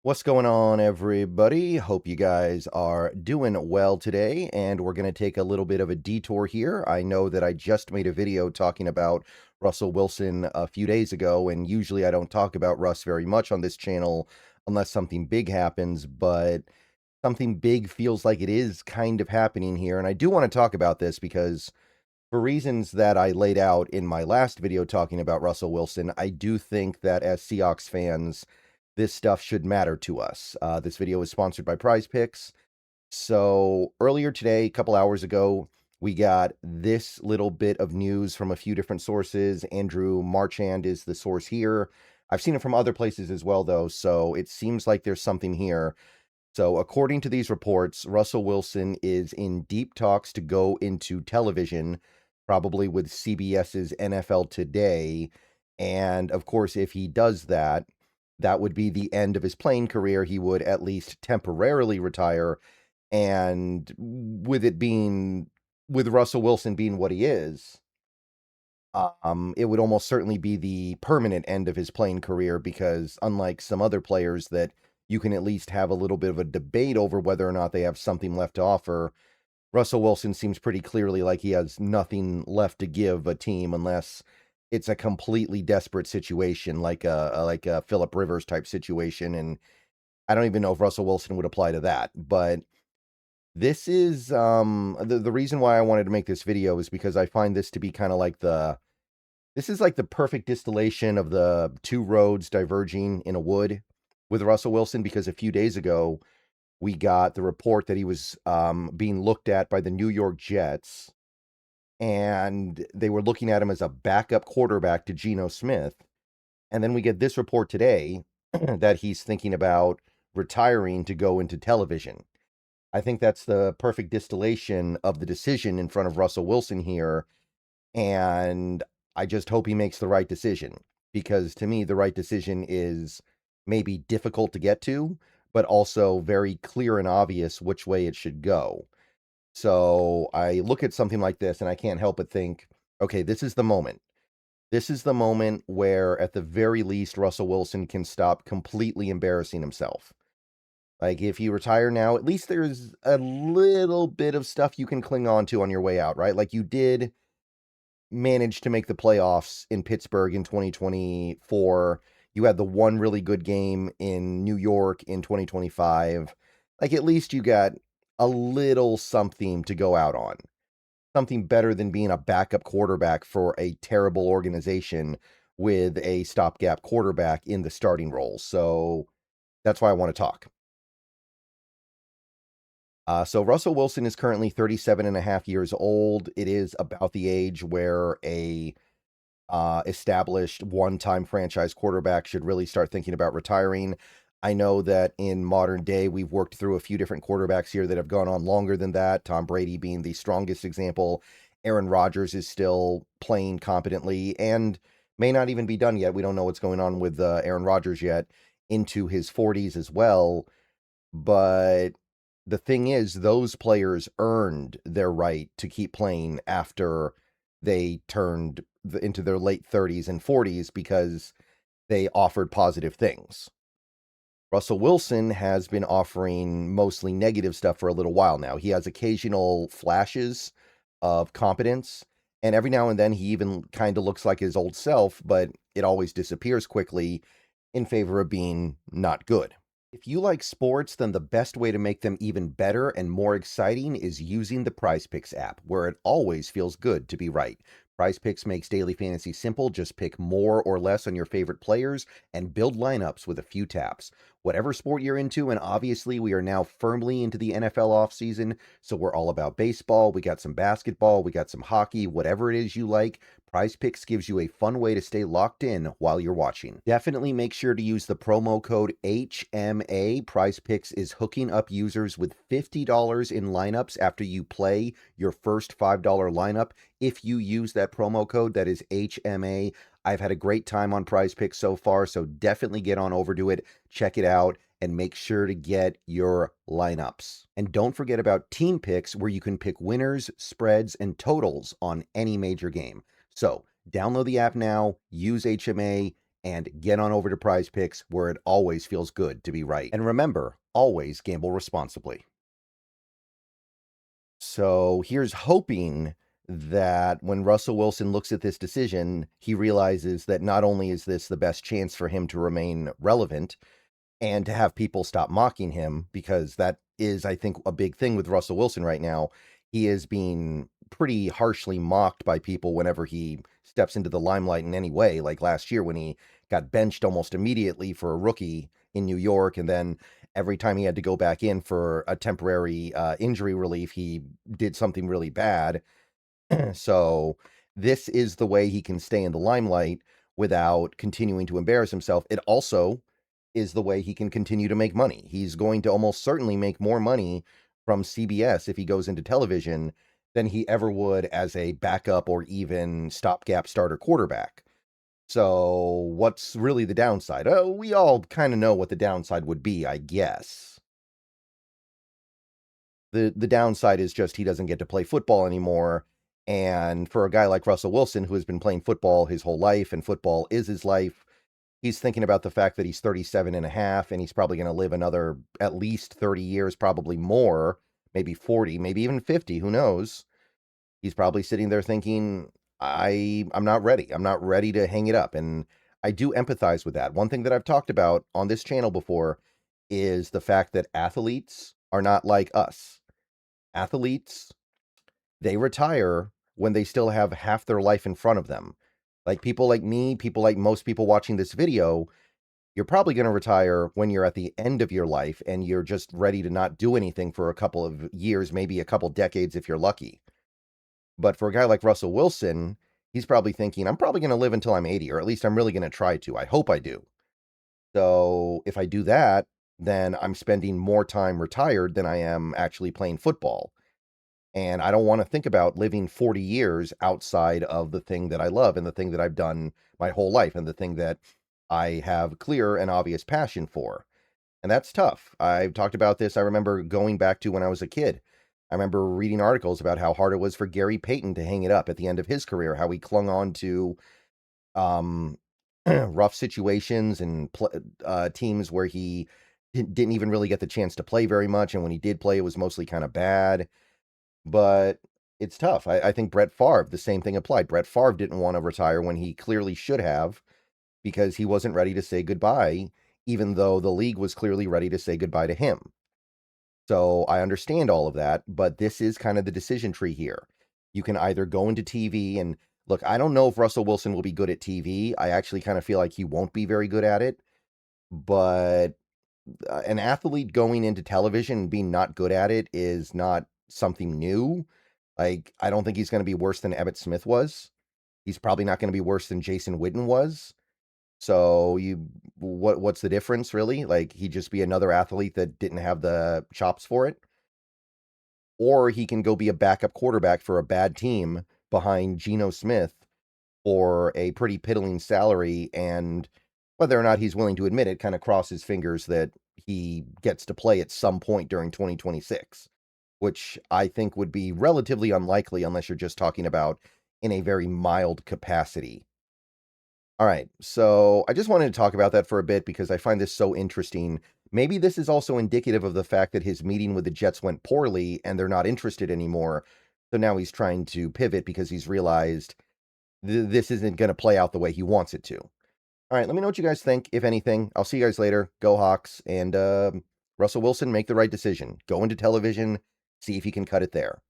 What's going on, everybody? Hope you guys are doing well today, and we're going to take a little bit of a detour here. I know that I just made a video talking about Russell Wilson a few days ago, and usually I don't talk about Russ very much on this channel unless something big happens, but something big feels like it is kind of happening here, and I do want to talk about this because for reasons that I laid out in my last video talking about Russell Wilson, I do think that as Seahawks fans, this stuff should matter to us. This video is sponsored by Prize Picks. So earlier today, a couple hours ago, we got this little bit of news from a few different sources. Andrew Marchand is the source here. I've seen it from other places as well, though, so it seems like there's something here. So according to these reports, Russell Wilson is in deep talks to go into television, probably with CBS's NFL Today. And of course, if he does that, that would be the end of his playing career. He would at least temporarily retire. And with Russell Wilson being what he is, it would almost certainly be the permanent end of his playing career because unlike some other players that you can at least have a little bit of a debate over whether or not they have something left to offer, Russell Wilson seems pretty clearly like he has nothing left to give a team unless it's a completely desperate situation like a Phillip Rivers type situation, and I don't even know if Russell Wilson would apply to that. But this is the reason why I wanted to make this video is because I find this to be kind of like this is like the perfect distillation of the two roads diverging in a wood with Russell Wilson, because a few days ago we got the report that he was being looked at by the New York Jets, and they were looking at him as a backup quarterback to Geno Smith. And then we get this report today that he's thinking about retiring to go into television. I think that's the perfect distillation of the decision in front of Russell Wilson here. And I just hope he makes the right decision, because to me, the right decision is maybe difficult to get to, but also very clear and obvious which way it should go. So I look at something like this and I can't help but think, okay, this is the moment. This is the moment where, at the very least, Russell Wilson can stop completely embarrassing himself. Like, if you retire now, at least there's a little bit of stuff you can cling on to on your way out, right? Like, you did manage to make the playoffs in Pittsburgh in 2024. You had the one really good game in New York in 2025. Like, at least you got a little something to go out on. Something better than being a backup quarterback for a terrible organization with a stopgap quarterback in the starting role. So that's why I want to talk. So Russell Wilson is currently 37 and a half years old. It is about the age where a established one-time franchise quarterback should really start thinking about retiring. I know that in modern day, we've worked through a few different quarterbacks here that have gone on longer than that, Tom Brady being the strongest example. Aaron Rodgers is still playing competently and may not even be done yet. We don't know what's going on with Aaron Rodgers yet, into his 40s as well. But the thing is, those players earned their right to keep playing after they turned into their late 30s and 40s because they offered positive things. Russell Wilson has been offering mostly negative stuff for a little while now. He has occasional flashes of competence, and every now and then he even kind of looks like his old self, but it always disappears quickly in favor of being not good. If you like sports, then the best way to make them even better and more exciting is using the Prize Picks app, where it always feels good to be right. Prize Picks makes daily fantasy simple. Just pick more or less on your favorite players and build lineups with a few taps. Whatever sport you're into, and obviously we are now firmly into the NFL offseason, so we're all about baseball. We got some basketball, we got some hockey, whatever it is you like. Prize Picks gives you a fun way to stay locked in while you're watching. Definitely make sure to use the promo code HMA. Prize Picks is hooking up users with $50 in lineups after you play your first $5 lineup. If you use that promo code, that is HMA. I've had a great time on Prize Picks so far, so definitely get on over to it, check it out, and make sure to get your lineups. And don't forget about Team Picks, where you can pick winners, spreads, and totals on any major game. So download the app now, use HMA, and get on over to Prize Picks, where it always feels good to be right. And remember, always gamble responsibly. So here's hoping that when Russell Wilson looks at this decision, he realizes that not only is this the best chance for him to remain relevant and to have people stop mocking him, because that is, I think, a big thing with Russell Wilson right now. He is being pretty harshly mocked by people whenever he steps into the limelight in any way. Like last year when he got benched almost immediately for a rookie in New York, and then every time he had to go back in for a temporary injury relief, he did something really bad. So this is the way he can stay in the limelight without continuing to embarrass himself. It also is the way he can continue to make money. He's going to almost certainly make more money from CBS if he goes into television than he ever would as a backup or even stopgap starter quarterback. So what's really the downside? Oh, we all kind of know what the downside would be, I guess. The downside is just he doesn't get to play football anymore. And for a guy like Russell Wilson, who has been playing football his whole life, and football is his life, he's thinking about the fact that he's 37 and a half, and he's probably going to live another at least 30 years, probably more, maybe 40, maybe even 50, who knows? He's probably sitting there thinking, I'm not ready. I'm not ready to hang it up. And I do empathize with that. One thing that I've talked about on this channel before is the fact that athletes are not like us. Athletes, they retire when they still have half their life in front of them. Like people like me, people like most people watching this video, you're probably going to retire when you're at the end of your life and you're just ready to not do anything for a couple of years, maybe a couple decades if you're lucky. But for a guy like Russell Wilson, he's probably thinking, I'm probably going to live until I'm 80, or at least I'm really going to try to. I hope I do. So if I do that, then I'm spending more time retired than I am actually playing football. And I don't want to think about living 40 years outside of the thing that I love and the thing that I've done my whole life and the thing that I have clear and obvious passion for. And that's tough. I've talked about this. I remember going back to when I was a kid. I remember reading articles about how hard it was for Gary Payton to hang it up at the end of his career, how he clung on to um, rough situations and teams where he didn't even really get the chance to play very much. And when he did play, it was mostly kind of bad. But it's tough. I think Brett Favre, the same thing applied. Brett Favre didn't want to retire when he clearly should have because he wasn't ready to say goodbye, even though the league was clearly ready to say goodbye to him. So I understand all of that, but this is kind of the decision tree here. You can either go into TV and look, I don't know if Russell Wilson will be good at TV. I actually kind of feel like he won't be very good at it. But an athlete going into television and being not good at it is not something new. Like, I don't think he's going to be worse than Emmitt Smith was. He's probably not going to be worse than Jason Witten was. So what's the difference really? Like he'd just be another athlete that didn't have the chops for it. Or he can go be a backup quarterback for a bad team behind Geno Smith for a pretty piddling salary, and whether or not he's willing to admit it, kind of cross his fingers that he gets to play at some point during 2026, which I think would be relatively unlikely unless you're just talking about in a very mild capacity. All right, so I just wanted to talk about that for a bit because I find this so interesting. Maybe this is also indicative of the fact that his meeting with the Jets went poorly and they're not interested anymore. So now he's trying to pivot because he's realized this isn't going to play out the way he wants it to. All right, let me know what you guys think, if anything. I'll see you guys later. Go Hawks. And Russell Wilson, make the right decision. Go into television, see if you can cut it there.